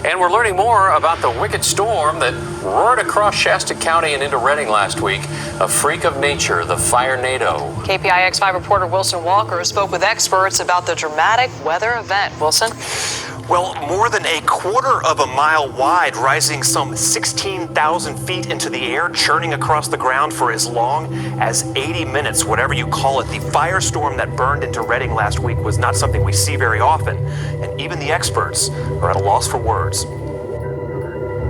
And we're learning more about the wicked storm that roared across Shasta County and into Redding last week. A freak of nature, the Fire-nado. KPIX 5 reporter Wilson Walker spoke with experts about the dramatic weather event. Wilson? Well, more than a quarter of a mile wide, rising some 16,000 feet into the air, churning across the ground for as long as 80 minutes, whatever you call it. The firestorm that burned into Redding last week was not something we see very often, and even the experts are at a loss for words.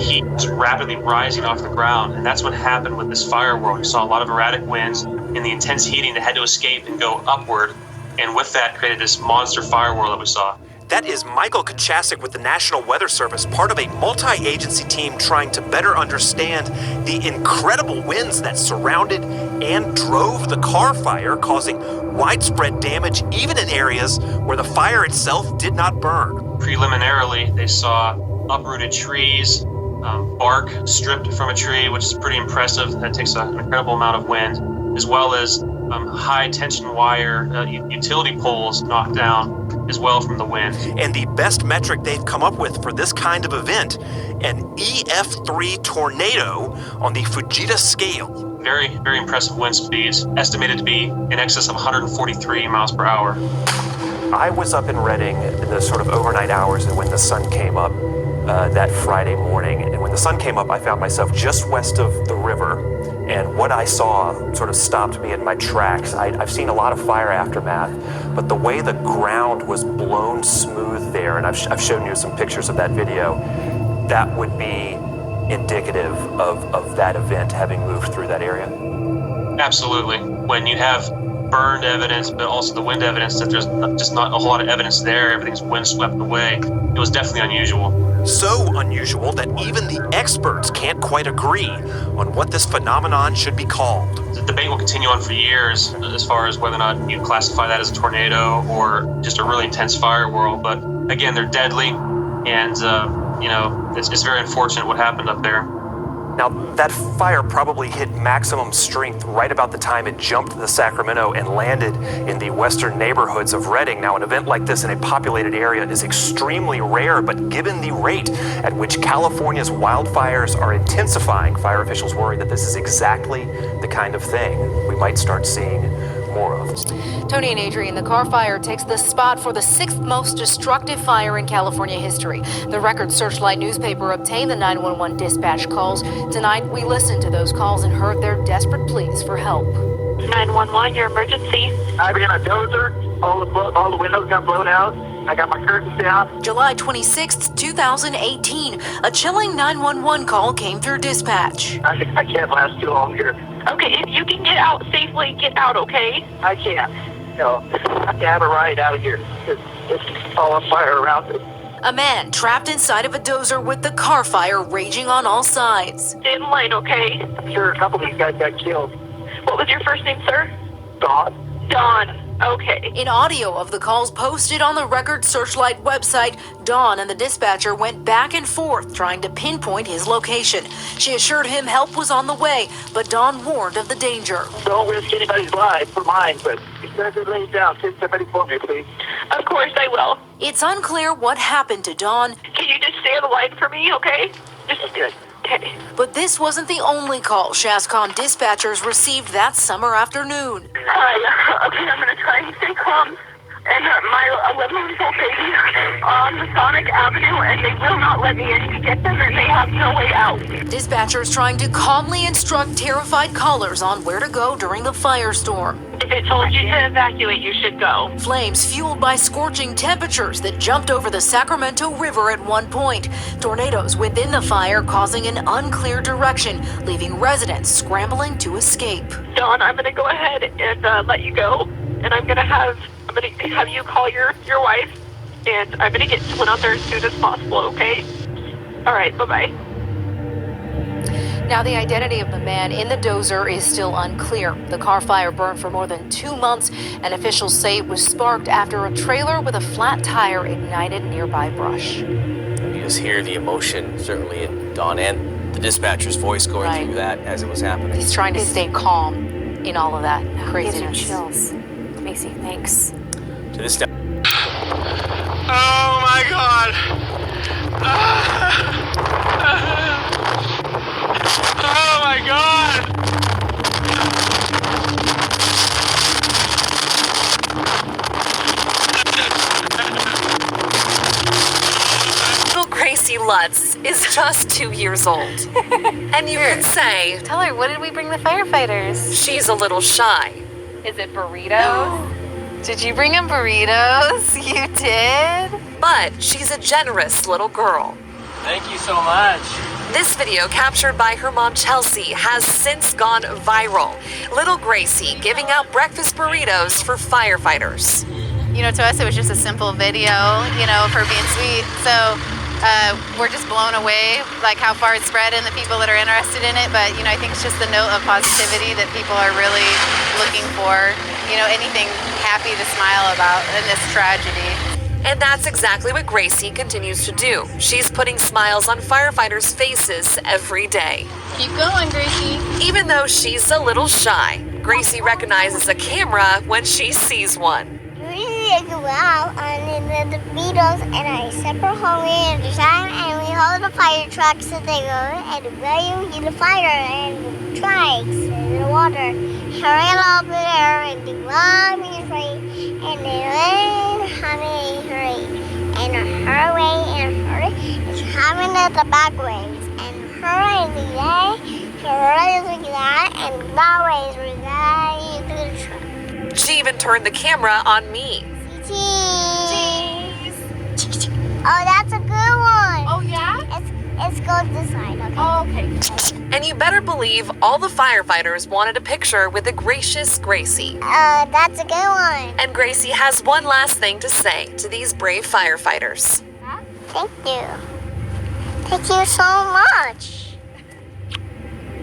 Heat is rapidly rising off the ground, and that's what happened with this fire whirl. We saw a lot of erratic winds, and the intense heating that had to escape and go upward, and with that created this monster fire whirl that we saw. That is Michael Kachasik with the National Weather Service, part of a multi-agency team trying to better understand the incredible winds that surrounded and drove the Carr fire, causing widespread damage even in areas where the fire itself did not burn. Preliminarily, they saw uprooted trees, bark stripped from a tree, which is pretty impressive. That takes an incredible amount of wind, as well as high tension wire utility poles knocked down as well from the wind. And the best metric they've come up with for this kind of event, an EF3 tornado on the Fujita scale. Very, very impressive wind speeds, estimated to be in excess of 143 miles per hour. I was up in Redding in the sort of overnight hours and when the sun came up that Friday morning. And when the sun came up, I found myself just west of the river. And what I saw sort of stopped me in my tracks. I've seen a lot of fire aftermath, but the way the ground was blown smooth there, and I've shown you some pictures of that video, that would be indicative of that event having moved through that area. Absolutely. When you have burned evidence, but also the wind evidence that there's just not a whole lot of evidence there, everything's wind swept away, it was definitely unusual. So unusual that even the experts can't quite agree on what this phenomenon should be called. The debate will continue on for years as far as whether or not you classify that as a tornado or just a really intense fire whirl. But again, they're deadly, and it's very unfortunate what happened up there. Now, that fire probably hit maximum strength right about the time it jumped the Sacramento and landed in the western neighborhoods of Redding. Now, an event like this in a populated area is extremely rare, but given the rate at which California's wildfires are intensifying, fire officials worry that this is exactly the kind of thing we might start seeing more of. Tony and Adrian, the Carr fire takes the spot for the 6th most destructive fire in California history. The Record Searchlight newspaper obtained the 911 dispatch calls. Tonight, we listened to those calls and heard their desperate pleas for help. 911, your emergency. I've been a dozer. All the windows got blown out. I got my curtains down. July 26th, 2018. A chilling 911 call came through dispatch. I can't last too long here. Okay, if you can get out safely, get out, okay? I can't. I have to have a ride out of here. It's all on fire around it. A man trapped inside of a dozer with the Carr fire raging on all sides. Stay in line, okay? I'm sure a couple of these guys got killed. What was your first name, sir? Don. Don. Okay. In audio of the calls posted on the Record Searchlight website, Dawn and the dispatcher went back and forth trying to pinpoint his location. She assured him help was on the way, but Dawn warned of the danger. Don't risk anybody's life for mine, but if you lay down, send somebody for me, please. Of course I will. It's unclear what happened to Dawn. Can you just stay on the line for me, okay? Just good. Okay. But this wasn't the only call ShasCon dispatchers received that summer afternoon. Hi. Okay, I'm going to try and stay calm. And my 11-month-old baby on Masonic Avenue, and they will not let me in to get them, and they have no way out. Dispatchers trying to calmly instruct terrified callers on where to go during the firestorm. If it told you to evacuate, you should go. Flames fueled by scorching temperatures that jumped over the Sacramento River at one point. Tornadoes within the fire causing an unclear direction, leaving residents scrambling to escape. Dawn, I'm going to go ahead and let you go, and I'm going to have you call your wife, and I'm going to get someone out there as soon as possible, okay? All right, bye-bye. Now, the identity of the man in the dozer is still unclear. The Carr fire burned for more than 2 months, and officials say it was sparked after a trailer with a flat tire ignited nearby brush. You just hear the emotion, certainly in Dawn and the dispatcher's voice going through that as it was happening. He's trying to stay calm in all of that craziness. Chills. Macy, thanks. To this day. Oh my God! Oh my God! Little Gracie Lutz is just 2 years old. And you could say Tell her, what did we bring the firefighters? she's a little shy. Is it burritos? Did you bring them burritos? You did? But she's a generous little girl. Thank you so much. This video, captured by her mom Chelsea, has since gone viral. Little Gracie giving out breakfast burritos for firefighters. You know, to us it was just a simple video, you know, of her being sweet. So we're just blown away, like how far it's spread and the people that are interested in it. But, you know, I think it's just the note of positivity that people are really looking for, you know, anything happy to smile about in this tragedy. And that's exactly what Gracie continues to do. She's putting smiles on firefighters' faces every day. Keep going, Gracie. Even though she's a little shy, Gracie recognizes a camera when she sees one. We go out on the Beatles and I separate home in the time and we hold the fire trucks so they go and we in the fire and trucks in the water. Hurry up there and the mom is free and then honey hurry and hurry and hurry. It's coming at the back ways and hurry the day, hurry the guy and that way is the truck. She even turned the camera on me. Cheese. Oh, that's a good one. Oh, yeah? It's go this side, okay? Oh, okay. And you better believe all the firefighters wanted a picture with the gracious Gracie. That's a good one. And Gracie has one last thing to say to these brave firefighters. Thank you. Thank you so much.